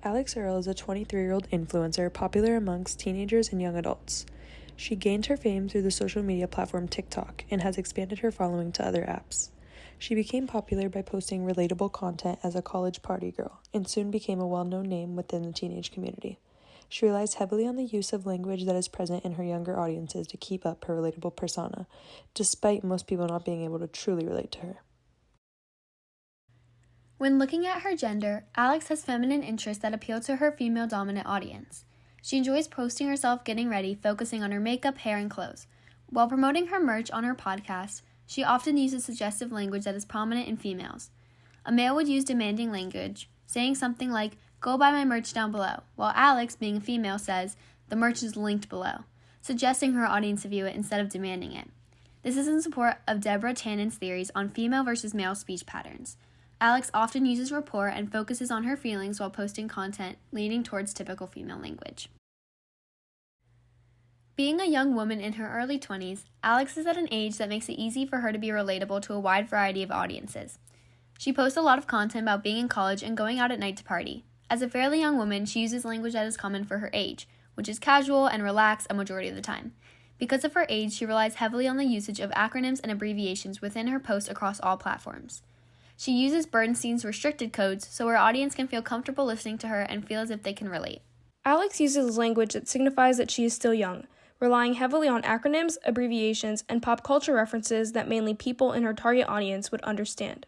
Alix Earle is a 23-year-old influencer popular amongst teenagers and young adults. She gained her fame through the social media platform TikTok and has expanded her following to other apps. She became popular by posting relatable content as a college party girl and soon became a well-known name within the teenage community. She relies heavily on the use of language that is present in her younger audiences to keep up her relatable persona, despite most people not being able to truly relate to her. When looking at her gender, Alix has feminine interests that appeal to her female-dominant audience. She enjoys posting herself getting ready, focusing on her makeup, hair, and clothes. While promoting her merch on her podcast, she often uses suggestive language that is prominent in females. A male would use demanding language, saying something like, "Go buy my merch down below," while Alix, being a female, says, "The merch is linked below," suggesting her audience to view it instead of demanding it. This is in support of Deborah Tannen's theories on female versus male speech patterns. Alix often uses rapport and focuses on her feelings while posting content leaning towards typical female language. Being a young woman in her early 20s, Alix is at an age that makes it easy for her to be relatable to a wide variety of audiences. She posts a lot of content about being in college and going out at night to party. As a fairly young woman, she uses language that is common for her age, which is casual and relaxed a majority of the time. Because of her age, she relies heavily on the usage of acronyms and abbreviations within her posts across all platforms. She uses Bernstein's restricted codes so her audience can feel comfortable listening to her and feel as if they can relate. Alix uses language that signifies that she is still young, relying heavily on acronyms, abbreviations, and pop culture references that mainly people in her target audience would understand.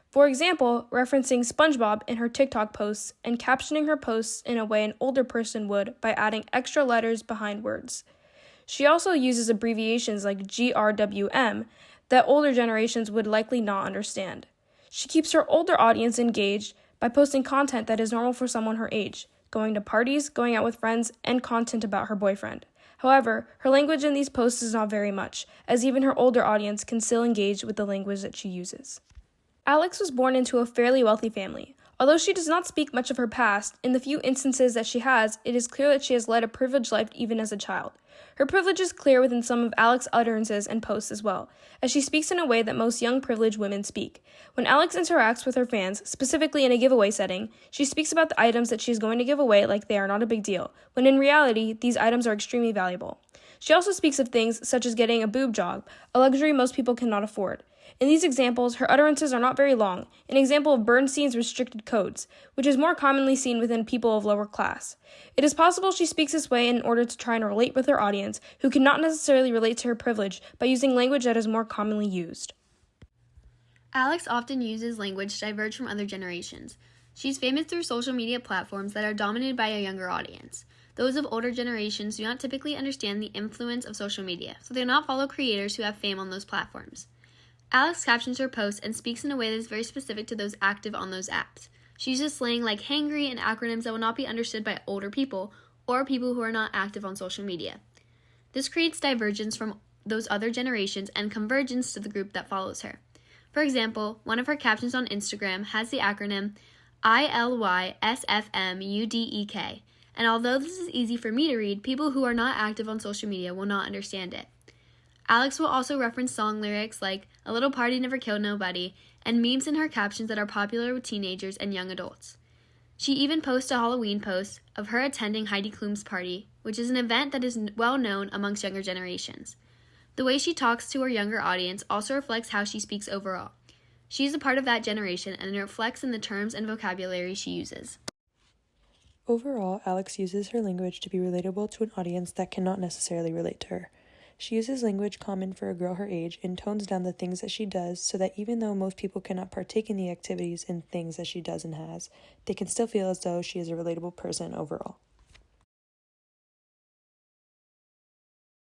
For example, referencing SpongeBob in her TikTok posts and captioning her posts in a way an older person would by adding extra letters behind words. She also uses abbreviations like GRWM that older generations would likely not understand. She keeps her older audience engaged by posting content that is normal for someone her age, going to parties, going out with friends, and content about her boyfriend. However, her language in these posts is not very much, as even her older audience can still engage with the language that she uses. Alix was born into a fairly wealthy family. Although she does not speak much of her past, in the few instances that she has, it is clear that she has led a privileged life even as a child. Her privilege is clear within some of Alix's utterances and posts as well, as she speaks in a way that most young privileged women speak. When Alix interacts with her fans, specifically in a giveaway setting, she speaks about the items that she is going to give away like they are not a big deal, when in reality, these items are extremely valuable. She also speaks of things such as getting a boob job, a luxury most people cannot afford. In these examples, her utterances are not very long, an example of Bernstein's restricted codes, which is more commonly seen within people of lower class. It is possible she speaks this way in order to try and relate with her audience, who cannot necessarily relate to her privilege by using language that is more commonly used. Alix often uses language diverged from other generations. She's famous through social media platforms that are dominated by a younger audience. Those of older generations do not typically understand the influence of social media, so they do not follow creators who have fame on those platforms. Alix captions her posts and speaks in a way that is very specific to those active on those apps. She uses slang like hangry and acronyms that will not be understood by older people or people who are not active on social media. This creates divergence from those other generations and convergence to the group that follows her. For example, one of her captions on Instagram has the acronym ILYSFMUDEK, and although this is easy for me to read, people who are not active on social media will not understand it. Alix will also reference song lyrics like "A Little Party Never Killed Nobody" and memes in her captions that are popular with teenagers and young adults. She even posts a Halloween post of her attending Heidi Klum's party, which is an event that is well known amongst younger generations. The way she talks to her younger audience also reflects how she speaks overall. She is a part of that generation, and it reflects in the terms and vocabulary she uses. Overall, Alix uses her language to be relatable to an audience that cannot necessarily relate to her. She uses language common for a girl her age and tones down the things that she does so that even though most people cannot partake in the activities and things that she does and has, they can still feel as though she is a relatable person overall.